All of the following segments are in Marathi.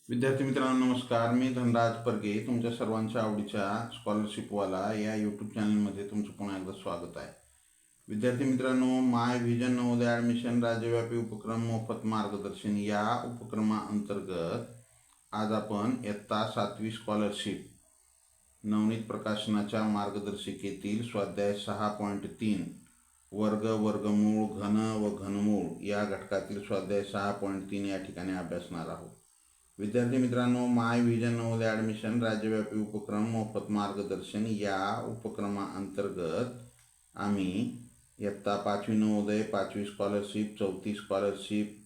विद्यार्थी मित्रांनो नमस्कार. मी धनराज परगे तुमच्या सर्वांच्या आवडीच्या स्कॉलरशिपवाला या यूट्यूब चॅनलमध्ये तुमचं पुन्हा एकदा स्वागत आहे. विद्यार्थी मित्रांनो, माय व्हिजन नवोदय ॲडमिशन राज्यव्यापी उपक्रम मोफत मार्गदर्शन या उपक्रमाअंतर्गत आज आपण इयत्ता 7वी स्कॉलरशिप नवनीत प्रकाशनाच्या मार्गदर्शिकेतील स्वाध्याय 6.3 वर्ग, वर्गमूळ, घन व घनमूळ या घटकातील स्वाध्याय 6.3 या ठिकाणी अभ्यासणार आहोत. विद्यार्थी मित्रांनो, माय व्हिजन नवोदय ॲडमिशन राज्यव्यापी उपक्रम मोफत मार्गदर्शन या उपक्रमाअंतर्गत आम्ही इयत्ता 5वी नवोदय, 5वी स्कॉलरशिप, 4थी स्कॉलरशिप,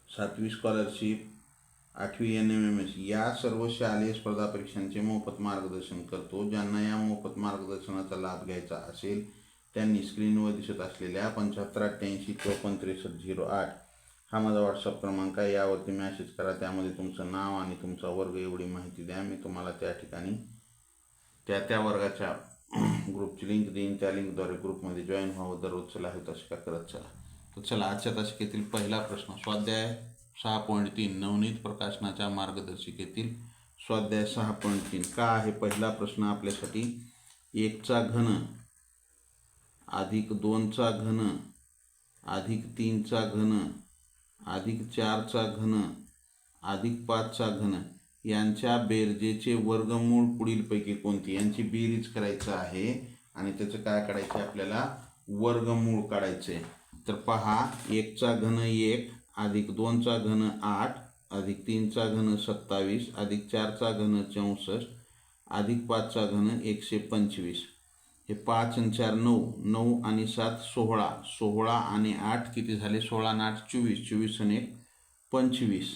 7वी स्कॉलरशिप, 8वी NMMS या सर्व शालेय स्पर्धा परीक्षांचे मोफत मार्गदर्शन करतो. ज्यांना या मोफत मार्गदर्शनाचा लाभ घ्यायचा असेल त्यांनी स्क्रीनवर दिसत असलेल्या 7588546308 हा माझा व्हॉट्सअप क्रमांक आहे. यावरती मॅसेज करा. त्यामध्ये तुमचं नाव आणि तुमचा वर्ग एवढी माहिती द्या. मी तुम्हाला त्या ठिकाणी त्या वर्गाच्या ग्रुपची लिंक देईन. त्या लिंकद्वारे ग्रुपमध्ये जॉईन व्हावं. दररोज चला हे तशा करत चला. तर चला, आजच्या तासिकेतील पहिला प्रश्न स्वाध्याय 6.3 नवनीत प्रकाशनाच्या मार्गदर्शिकेतील स्वाध्याय 6.3 का आहे. पहिला प्रश्न आपल्यासाठी 1चा घन अधिक 2चा घन अधिक 3चा घन अधिक 4चा घन अधिक 5चा घन यांच्या बेरजेचे वर्गमूळ पुढीलपैकी कोणती, यांची बेरीज करायचं आहे आणि त्याचं काय काढायचं आहे, आपल्याला वर्गमूळ काढायचे. तर पहा, 1चा घन 1 अधिक 2चा घन 8 अधिक 3चा घन 27 अधिक 4चा घन 64 अधिक 5चा घन 125. हे 5 आणि 4 9, 9 आणि 7 16, 16 आणि 8 किती झाले, 16 आणि 8 24, 24 आणि 1 25,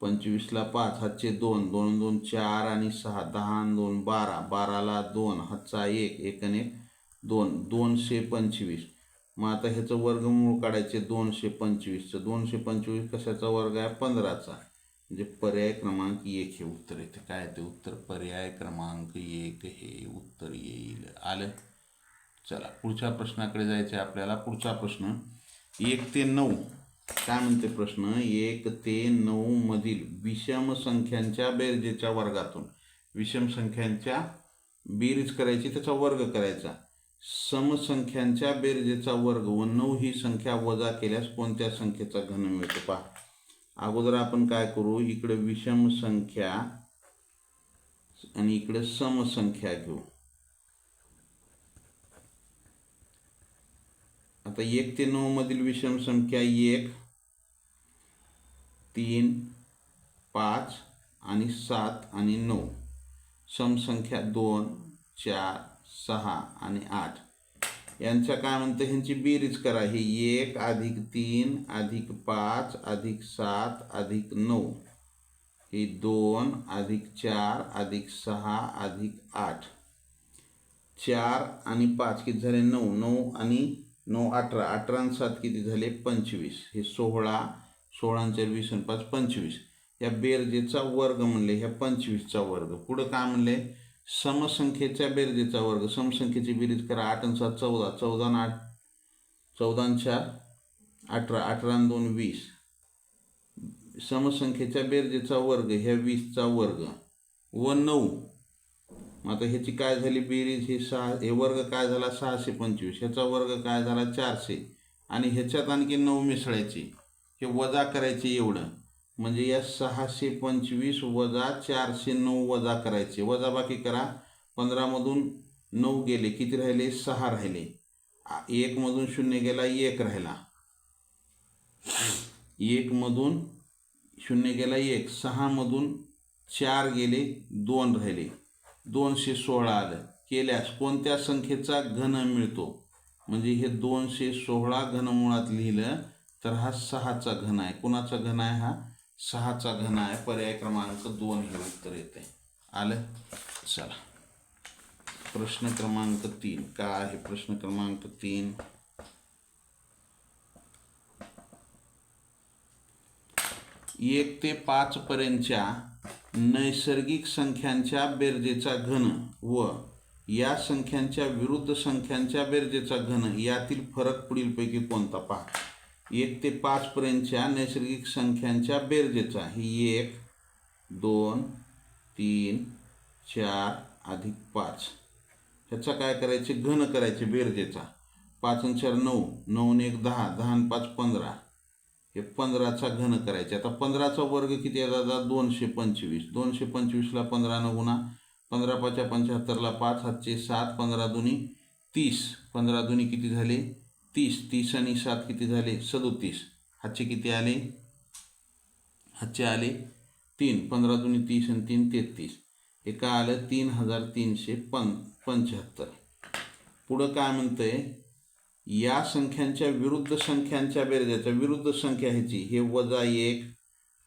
25ला 5 हातचे 2, 2 2 4 आणि 6 10 आणि 2 12, 12ला 2 हातचा 1, 1 आणि 1 2, 225. मग आता ह्याचं वर्गमूळ काढायचे 225चं. 225 कशाचा वर्ग आहे, 15चा. म्हणजे पर्याय क्रमांक 1 हे उत्तर येते. काय ते उत्तर, पर्याय क्रमांक 1 हे उत्तर येईल. आलं. चला पुढच्या प्रश्नाकडे जायचे आपल्याला. पुढचा प्रश्न 1 ते 9 काय म्हणते प्रश्न, 1 ते 9 मधील विषम संख्यांच्या बेरजेच्या वर्गातून विषम संख्यांच्या बेरीज करायची, त्याचा वर्ग करायचा. समसंख्यांच्या बेरजेचा वर्ग व 9 ही संख्या वजा केल्यास कोणत्या संख्येचा घन मिळतो. पहा, अगोदर आपण काय करू, इकडे विषम संख्या आणि इकडे समसंख्या घेऊ. आता 1 ते 9 मधील विषम संख्या 1 3 5 आणि 7 आणि 9. समसंख्या 2 4 6 आणि 8 यांच्या काय म्हणते, ह्यांची बेरीज करा. हे 1 अधिक 3 अधिक 5 अधिक 7 अधिक 9, हे 2 अधिक 4 अधिक 6 अधिक 8. 4 आणि 5 किती झाले, 9, 9 आणि 9 18, 18 आणि 7 किती झाले, 25. हे 16, 16 आणि 4 20 आणि 5 25. या बेरजेचा वर्ग म्हणले, ह्या 25चा वर्ग. पुढं काय म्हणले, समसंख्येच्या बेरजेचा वर्ग. समसंख्येची बेरीज करा. 8 आणि 7 14, 14 आणि 8 14 आणि 4 18, 18 आणि 2 20. समसंख्येच्या बेरजेचा वर्ग ह्या 20चा वर्ग व 9. आता ह्याची काय झाली बेरीज, हे 6, हे वर्ग काय झाला 625, ह्याचा वर्ग काय झाला 400 आणि ह्याच्यात आणखी 9 मिसळायचे, हे वजा करायचे एवढं. म्हणजे या 625 वजा 409 वजा करायचे. वजा बाकी करा. 15मधून 9 गेले, किती राहिले, 6 राहिले. 1 मधून 0 गेला, 1 राहिला. 1 मधून 0 गेला 1, 6 मधून 4 गेले, 2 राहिले. 216 आलं. केल्यास कोणत्या संख्येचा घन मिळतो. म्हणजे हे 216 घनमुळात लिहिलं तर हा 6चा घन आहे. कोणाचा घन आहे, हा 6चा घन आहे. पर्याय क्रमांक 2 हे उत्तर येते. आलं. चला प्रश्न क्रमांक 3 काय आहे. प्रश्न क्रमांक 3 1 ते 5 पर्यंतच्या नैसर्गिक संख्यांच्या बेरजेचा घन व या संख्यांच्या विरुद्ध संख्यांच्या बेरजेचा घन यातील फरक पुढीलपैकी कोणता. पहा, 1 ते 5 पर्यंतच्या नैसर्गिक संख्यांच्या बेरजेचा. ही 1 2 3 4 अधिक 5 ह्याचा काय करायचे घन करायचे बेरजेचा. 5 आणि 4 9, 9 आणि 1 10, 10 आणि 5 15, हे 15चा घन करायचे. आता 15चा वर्ग किती आहे दादा 225. 225ला 15 गुणा, 15 5 75ला 5 हातचे 7, 15 दुनी 30, 15 दुनी किती झाले 30, 30 आणि 7 किती झाले 37, हातचे किती आले हातचे आले 3, 15 दुनी 30 आणि 3 33, हे काय आलं 3375. पुढं काय म्हणतंय या संख्यांच्या विरुद्ध संख्यांच्या बेरजेचा. विरुद्ध संख्या ह्याची हे -1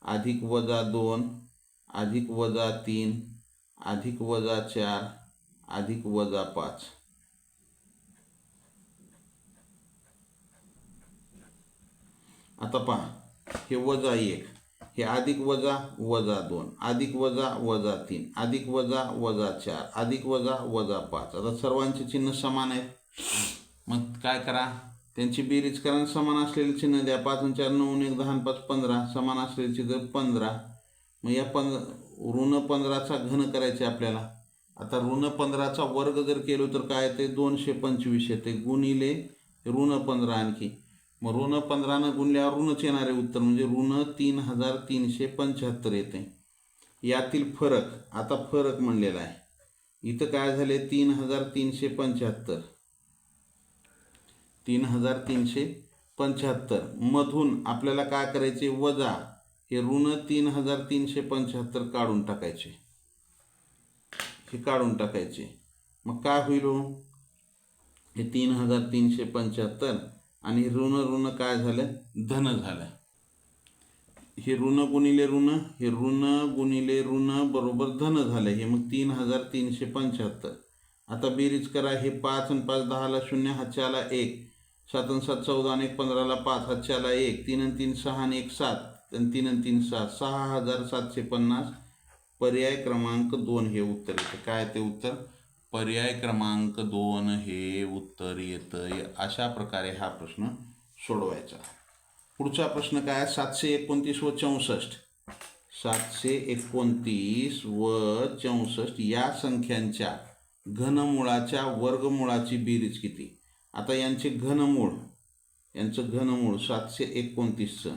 अधिक -2 अधिक -3 अधिक -4 अधिक -5. आता पहा हे -1 हे अधिक -2 अधिक -3 अधिक -4 अधिक -5. आता सर्वांचे चिन्ह समान आहेत. मग काय करा त्यांची बेरीज करा. समान असलेले चिन्ह द्या. 5 आणि 4 9 आणि 1 10 आणि 5 15, समान असलेले चिन्ह 15. मग या ऋण 15चा घन करायचे आपल्याला. आता ऋण 15चा वर्ग जर केलो तर काय येते 225 येते गुणिले ऋण 15 आणखी. मग ऋण 15 गुणल्यावर ऋणच येणारे उत्तर म्हणजे ऋण 3375 येते. यातील फरक, आता फरक म्हणलेला आहे इथं काय झाले 3375, 3375 मधून आपल्याला काय करायचे वजा हे ऋण 3375 काढून टाकायचे. हे काढून टाकायचे. मग काय होईल हे 3375 आणि ऋण ऋण काय झालं धन झालं. हे ऋण गुणिले ऋण, हे ऋण गुणिले ऋण बरोबर धन झालं. हे मग 3375. आता बेरीज करा. हे 5 आणि 5 10ला 0, हातच्या आला 1, 7 आणि 7 14 आणि 1 15ला 5, हातच्या आला 1, 3 आणि 3 6 आणि 1 7 आणि 3 आणि 3 6, 6750. पर्याय क्रमांक 2 हे उत्तर येतं. काय ते उत्तर पर्याय क्रमांक 2 हे उत्तर येतं. अशा प्रकारे हा प्रश्न सोडवायचा. पुढचा प्रश्न काय 729 व 64. 729 व 64 या संख्यांच्या घनमुळाच्या वर्गमुळाची बेरीज किती. आता यांचे घनमूळ, यांचं घनमूळ 729चं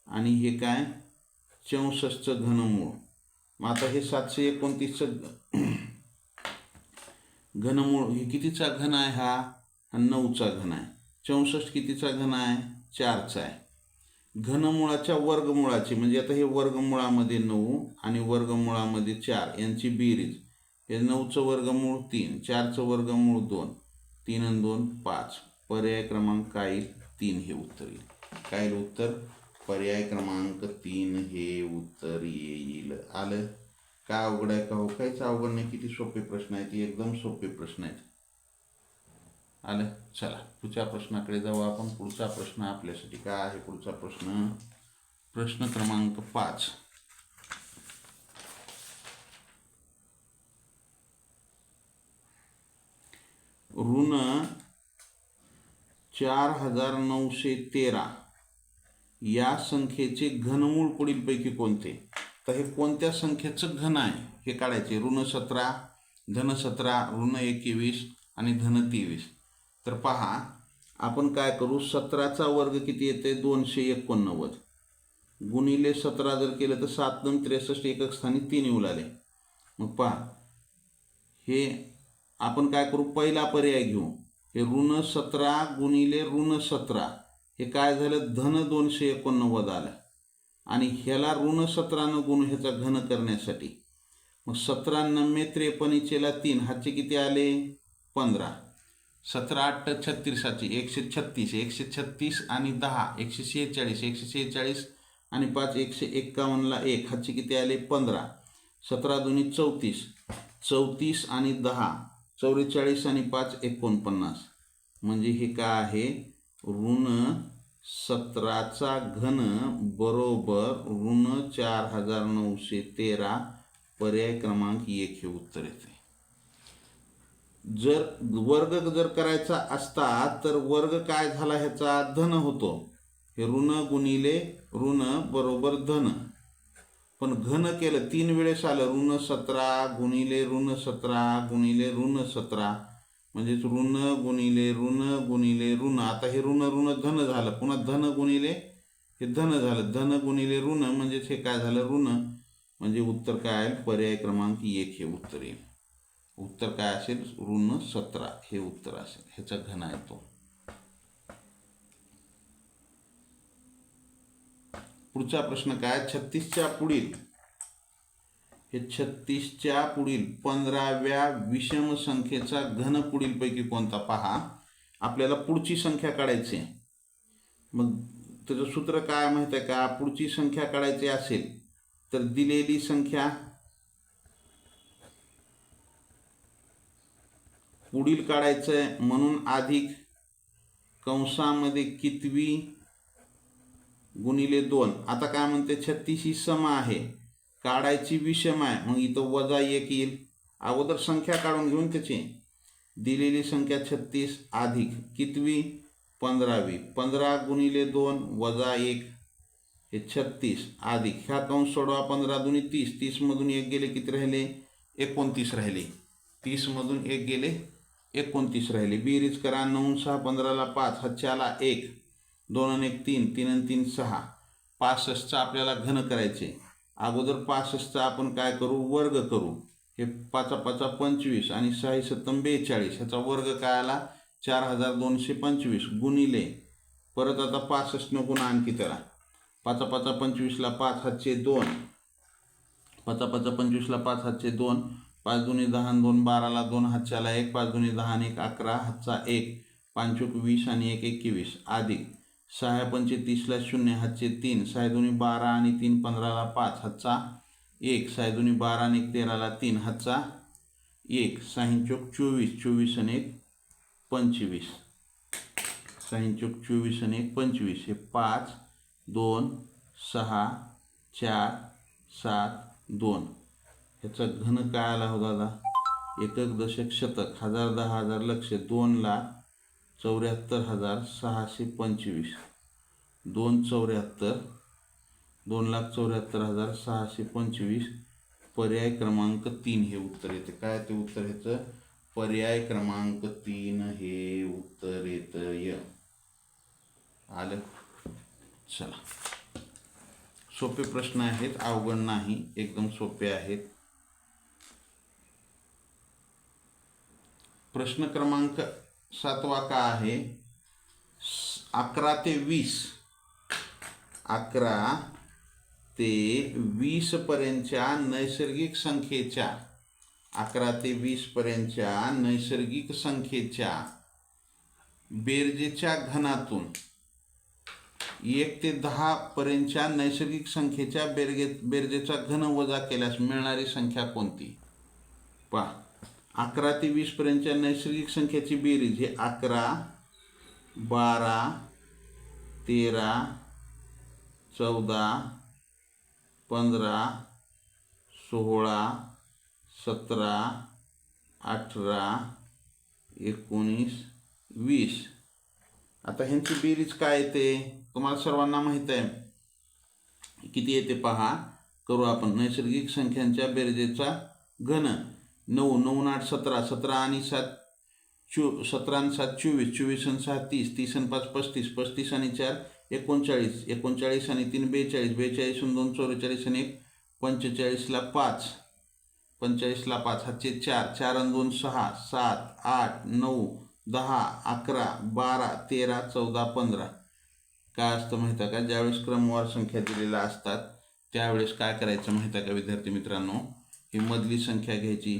आणि हे काय 64चं घनमूळ. मग आता हे 729चं घनमूळ हे कितीचा घन आहे हा 9चा घन आहे. 64 कितीचा घन आहे 4चा आहे. घनमुळाच्या वर्गमुळाची म्हणजे आता हे वर्गमुळामध्ये 9 आणि वर्गमुळामध्ये 4 यांची बेरीज. हे 9चं वर्गमूळ 3, 4चं वर्गमूळ 2, 3 आणि 2 5. पर्याय क्रमांक काय येईल 3 हे उत्तर येईल. काय उत्तर पर्याय क्रमांक 3 हे उत्तर येईल. आलं काय अवघड आहे का हो काहीच अवघड नाही. किती सोपे प्रश्न आहेत एकदम सोपे प्रश्न आहेत. आलं चला पुढच्या प्रश्नाकडे जाऊ आपण. पुढचा प्रश्न आपल्यासाठी काय आहे पुढचा प्रश्न प्रश्न क्रमांक 5. ऋण 4913 या संख्येचे घनमूळ पुढीलपैकी कोणते. तर हे कोणत्या संख्येचं घन आहे हे काढायचे. ऋण 17, धन 17, ऋण 21 आणि धन 23. तर पहा आपण काय करू 17चा वर्ग किती येते 289 गुणिले 17 जर केलं तर 7 2 63 एकक स्थानी 3 येऊ लागले. मग पहा हे आपण काय करू पहिला पर्याय घेऊ. हे ऋण 17 गुणिले ऋण 17 हे काय झालं धन 289 आलं आणि ह्याला ऋण 17 गुण ह्याचा घन करण्यासाठी मग 17 9 53 3 हातचे किती आले 15. 17 8 36 136, 136 आणि 10 146, 146 आणि 5 151ला 1 हातचे किती आले 15. 17 2 34, 34 आणि 10 44 आणि 5 49. म्हणजे हे काय आहे ऋण 17चा घन बरोबर ऋण 4913. पर्याय क्रमांक 1 हे उत्तर येते. जर वर्ग जर करायचा असता तर वर्ग काय झाला ह्याचा धन होतो. हे ऋण गुणिले ऋण बरोबर धन. पण घन केलं 3 वेळेस आलं, ऋण 17 गुणिले ऋण 17 गुणिले ऋण 17, म्हणजेच ऋण गुणिले ऋण गुणिले ऋण. आता हे ऋण ऋण धन झालं, पुन्हा धन गुणिले हे धन झालं, धन गुणिले ऋण म्हणजेच हे काय झालं ऋण. म्हणजे उत्तर काय आहे, पर्याय क्रमांक 1 हे उत्तर येईल. उत्तर काय असेल, ऋण 17 हे उत्तर असेल, ह्याचा घन आहे तो. पुढचा प्रश्न काय, 36च्या पुढील हे 36च्या पुढील 15व्या विषम संख्येचा घन पुढीलपैकी कोणता पहा. आपल्याला पुढची संख्या काढायची आहे. मग त्याचं सूत्र काय माहित आहे का, पुढची संख्या काढायची असेल तर दिलेली संख्या पुढील काढायचंय म्हणून अधिक कंसामध्ये कितवी गुणिले 2. आता काय म्हणते, 36 ही सम आहे, काढायची विषम आहे, मग इथं वजा 1 येईल. अगोदर संख्या काढून घेऊन त्याची दिलेली संख्या 36 अधिक कितवी 15वी, 15 गुणिले 2 वजा 1 हे 36 अधिक ह्या कंस सोडवा, 15 दुनी 30, 30 मधून 1 गेले किती राहिले, 29 राहिले. 30 मधून 1 गेले 29 राहिले. बेरीज करा, 9 6 15ला 5, हातच्याला 1, 2 आणि 1 3, 3 आणि 3 6. 65चा आपल्याला घन करायचे. अगोदर 65चा आपण काय करू, वर्ग करू. हे 5 5 25 आणि 6 7 42, ह्याचा वर्ग काय आला 4225 गुणिले परत आता 65 नको ना आणखी त्याला, 5 5 25ला 5 हातचे 2, 5 5 25ला 5 हातचे 2, 5 दुनी 10 आणि 2 12ला 2 हातच्याला 1, 5 दुनी 10 आणि 1 11 हातचा 1, 5 20 आणि 1 21 अधिक 6 पंचे 30ला 0 हातचे 3, 6 दुनी 12 आणि 3 15ला 5 हातचा 1, 6 दुनी 12 आणि 1 13ला 3 हातचा 1, 6 चोक 24, 24 आणि 1 25, 6 चोक 24 आणि 1 25, हे 5 2 6 4 7 2. ह्याचा घन काय आला हो दादा, एकक दशक शतक, हजार दहा हजार लक्ष, 2,74,625, 2,74,625, पर्याय क्रमांक 3 हे उत्तर येते. काय ते उत्तर ह्याचं, पर्याय क्रमांक 3 हे उत्तर येतं. आलं. चला, सोपे प्रश्न आहेत, अवघड नाही, एकदम सोपे आहेत. प्रश्न क्रमांक 7 का आहे, 11 ते 20, 11 ते 20 पर्यंतच्या नैसर्गिक संख्येच्या, 11 ते 20 पर्यंतच्या नैसर्गिक संख्येच्या बेरजेच्या घनातून 1 ते 10 पर्यंतच्या नैसर्गिक संख्येच्या बेरजेचा घन वजा केल्यास मिळणारी संख्या कोणती. पहा, 11 ते 20 पर्यंतच्या नैसर्गिक संख्येची बेरीज हे 11 12 13 14 15 16 17 18 19 20. आता ह्यांची बेरीज काय येते तुम्हाला सर्वांना माहीत आहे, किती येते पहा, करू आपण. नैसर्गिक संख्यांच्या बेरजेचा घन 9 9 8 17, 17 आणि 7 17 आणि 7 24, 24 आणि 6 30, 30 आणि 5 35, 35 आणि 4 39, 39 आणि 3 42, 42 आणि 2 44 आणि 1 45ला 5, 45ला 5 हातचे 4, 4 आणि 2 6, 7 8 9 10 11 12 13 14 15. काय असतं माहिती आहे का, ज्यावेळेस क्रमवार संख्या दिलेल्या असतात त्यावेळेस काय करायचं माहिती आहे का विद्यार्थी मित्रांनो, ही मधली संख्या घ्यायची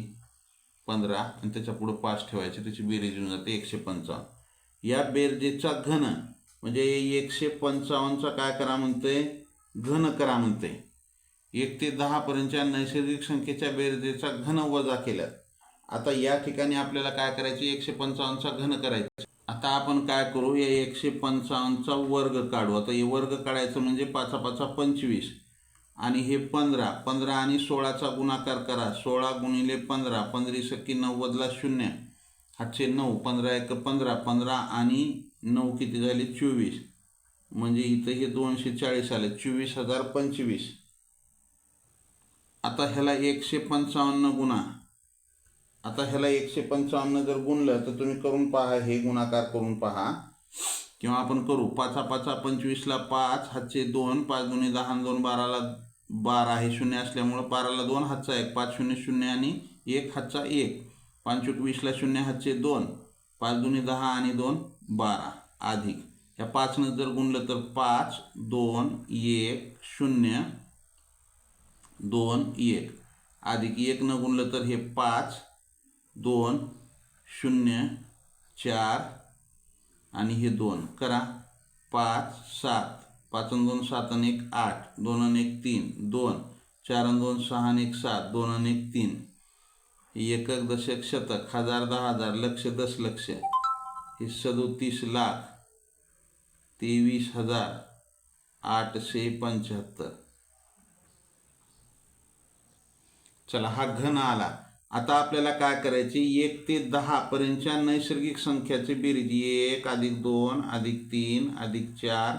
15 आणि त्याच्या पुढे 5 ठेवायची, त्याची बेरीज येऊन जाते 155. या बेरजेचा घन म्हणजे 155चा काय करा म्हणते, घन करा म्हणते. 1 ते 10 पर्यंतच्या नैसर्गिक संख्येच्या बेरजेचा घन वजा केल्यात. आता या ठिकाणी आपल्याला काय करायचे, 155चा घन करायचा. आता आपण काय करू, या 155चा वर्ग काढू. आता हे वर्ग काढायचं म्हणजे 5 5 25 आणि हे 15, 15 आणि 16चा गुणाकार करा, 16 गुणिले 15, 15 सकी 90ला 0 हातचे 9, 15 1 15, 15 आणि 9 किती झाले 24, म्हणजे इथं हे 240 आले, 24,025. आता ह्याला 155 गुणा. आता ह्याला 155 जर गुणलं तर तुम्ही करून पहा, हे गुणाकार करून पहा किंवा आपण करू. 5 5 25ला 5 हातचे 2, 5 दुनी 10 आणि 2 12ला 12, हे शून्य असल्यामुळं 12ला 2 हातचा 1, 5 शून्य शून्य आणि 1 हातचा 1, 5 20ला शून्य हातचे 2, 5 दुनी 10 आणि 2 12 अधिक ह्या 5नं जर गुणलं तर 5 2 1 0 2 1 अधिक 1नं गुणलं तर हे 5 2 0 4 आणि हे 2 करा. 5 7, 5 आणि 2 7 आणि 1 8, 2 आणि 1 3, 2 4 आणि 2 6 आणि 1 7, 2 आणि 1 3. एकक दशक शतक, हजार 10,000, लक्ष 10 लक्ष, हे 37 लाख 23,875. चला, हा घन आला. आता आपल्याला काय करायचे, 1 ते 10 पर्यंतच्या नैसर्गिक संख्याचे बेरीज. 1 अधिक 2 अधिक 3 अधिक 4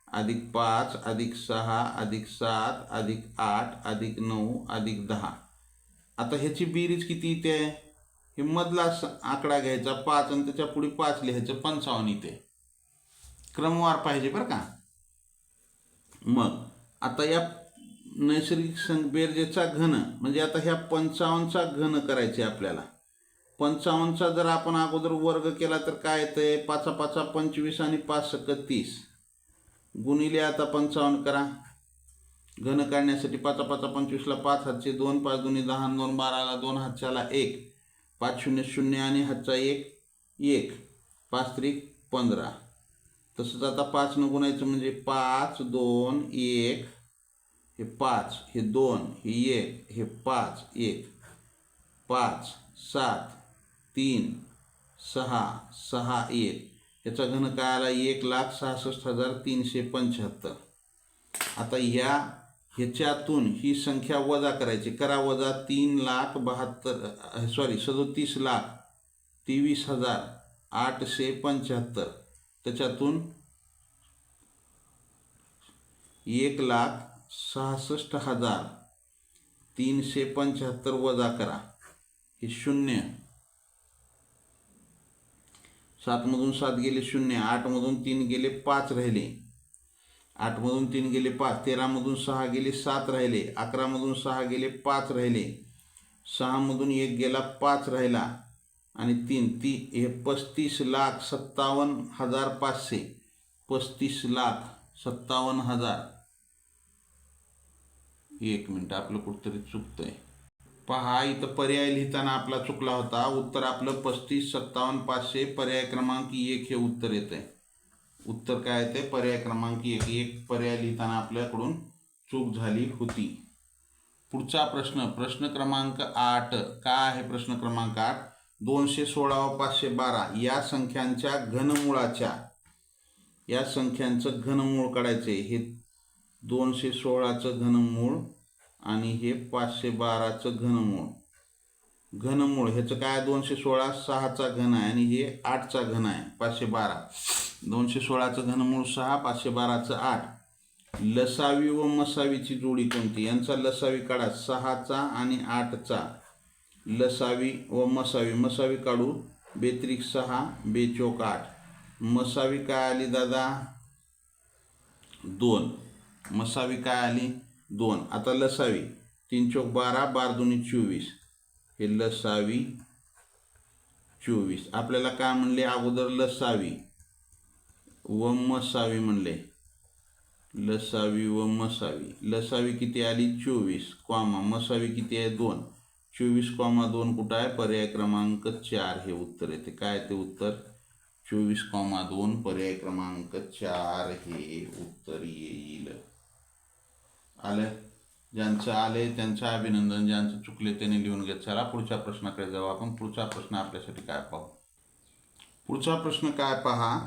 अधिक 5 अधिक 6 अधिक 7 अधिक 8 अधिक 9 अधिक 10. आता ह्याची बेरीज किती येते, हे मधला आकडा घ्यायचा 5 आणि त्याच्या पुढे 5 लिहायचं, 55 येते. क्रमवार पाहिजे बरं का. मग आता या नैसर्गिक बेरजेचा घन म्हणजे आता ह्या 55चा घन करायचे आपल्याला. 55चा जर आपण अगोदर वर्ग केला तर काय येतंय, 5 5 25 आणि 5 30 गुणिले आता 55 करा. घन काढण्यासाठी 5 5 25ला 5 हातचे 2, 5 दुनी 10 आणि 2 12ला 2 हातच्याला 1, 5 शून्य शून्य आणि हातचा 1 1, 5 त्रिक 15. तसंच आता 5नं गुणायचं म्हणजे 5 2 1, हे 5 हे 2 हे 1 हे 5 1, 5 7 3 6 6 1. याचा घन काय आला, 1,66,375. आता ह्याच्यातून ही संख्या वजा करायची. करा वजा. 37,23,875. त्याच्यातून 1,66,375 वजा करा. हे 0, 7मधून 7 गेले 0, 8मधून 3 गेले 5 राहिले, 8मधून 3 गेले 5, 13मधून 6 गेले 7 राहिले, 11मधून 6 गेले 5 राहिले, 6मधून 1 गेला 5 राहिला आणि 3 हे 35,57,500. 35,57,000. 1 मिनिट, आपलं कुठंतरी चुकतंय. पहा, इथं पर्याय लिहिताना आपला चुकला होता. उत्तर आपलं 35,57,500. पर्याय क्रमांक 1 हे उत्तर येतंय. उत्तर काय येते, पर्याय क्रमांक 1. एक पर्याय लिहिताना आपल्याकडून चूक झाली होती. पुढचा प्रश्न, प्रश्न क्रमांक 8. काय आहे प्रश्न क्रमांक 8, 216 व 512 या संख्यांच्या घनमुळाच्या, या संख्यांचं घनमूळ काढायचे. हे 216चं घनमूळ आणि हे 512चं घनमूळ. घनमूळ ह्याचं काय, 216 6चा घन आहे आणि हे 8चा घन आहे. 512, 216चं घनमूळ 6, 512चं 8. लसावी व मसावीची जोडी कोणती, यांचा लसावी काढा. 6चा आणि 8चा लसावी व मसावी. मसावी काढू. 2 6, 2 8. मसावी काय आली दादा, 2. मसावी काय आली, 2. आता लसावी 3 चौक 12, 12 दुनी 24. हे लसावी 24. आपल्याला काय म्हणले अगोदर, लसावी व मसावी म्हणले. लसावी व मसावी. लसावी किती आली, 24, कॉमा मसावी किती आहे, 2. 24,2 कुठं आहे, पर्याय क्रमांक 4 हे उत्तर येते. काय ते उत्तर, 24,2 पर्याय क्रमांक 4 हे उत्तर येईल. आलं. ज्यांचं आले त्यांचं अभिनंदन, ज्यांचं चुकले त्यांनी लिहून घेत. चला पुढच्या प्रश्नाकडे जाऊ आपण. पुढचा प्रश्न आपल्यासाठी काय पाहू. पुढचा प्रश्न काय पहा,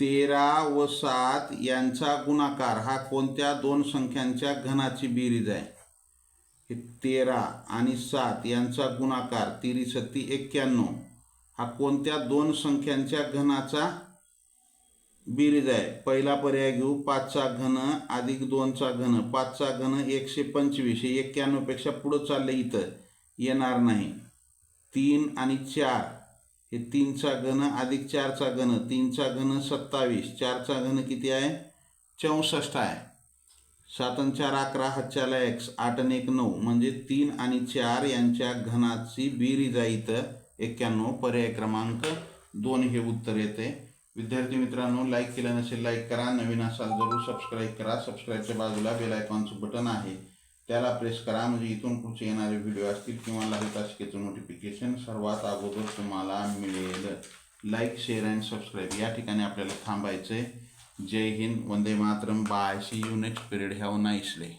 13 व 7 यांचा गुणाकार हा कोणत्या दोन संख्यांच्या घनाची बेरीज आहे. हे 13 आणि 7 यांचा गुणाकार 13 91 हा कोणत्या दोन संख्यांच्या घनाचा बेरीज आहे. पहिला पर्याय घेऊ, 5चा घन अधिक 2चा घन. 5चा घन 125, हे 91 पेक्षा पुढं चाललं, इथं येणार नाही. 3 आणि 4, हे 3चा घन अधिक 4चा घन. 3चा घन 27, 4चा घन किती आहे 64 आहे. 7 आणि 4 11, हातच्याला x, 8 आणि 1 9, म्हणजे 3 आणि 4 यांच्या घनाची बेरीज आहे इथं 91. पर्याय क्रमांक 2 हे उत्तर येते. विद्यार्थी मित्रांनो, लाईक केलं नसेल लाईक करा, नवीन असाल जरूर सबस्क्राईब करा. सबस्क्राईबच्या बाजूला बेल आयकॉनचं बटन आहे, त्याला प्रेस करा, म्हणजे इथून पुढचे येणारे व्हिडिओ असतील किंवा ललिताशिकेचं नोटिफिकेशन सर्वात अगोदर तुम्हाला मिळेल. लाईक, शेअर अँड सबस्क्राईब या ठिकाणी आपल्याला थांबायचं आहे. Jai Hind, Vande Mataram, bye, see you next period, have a nice day.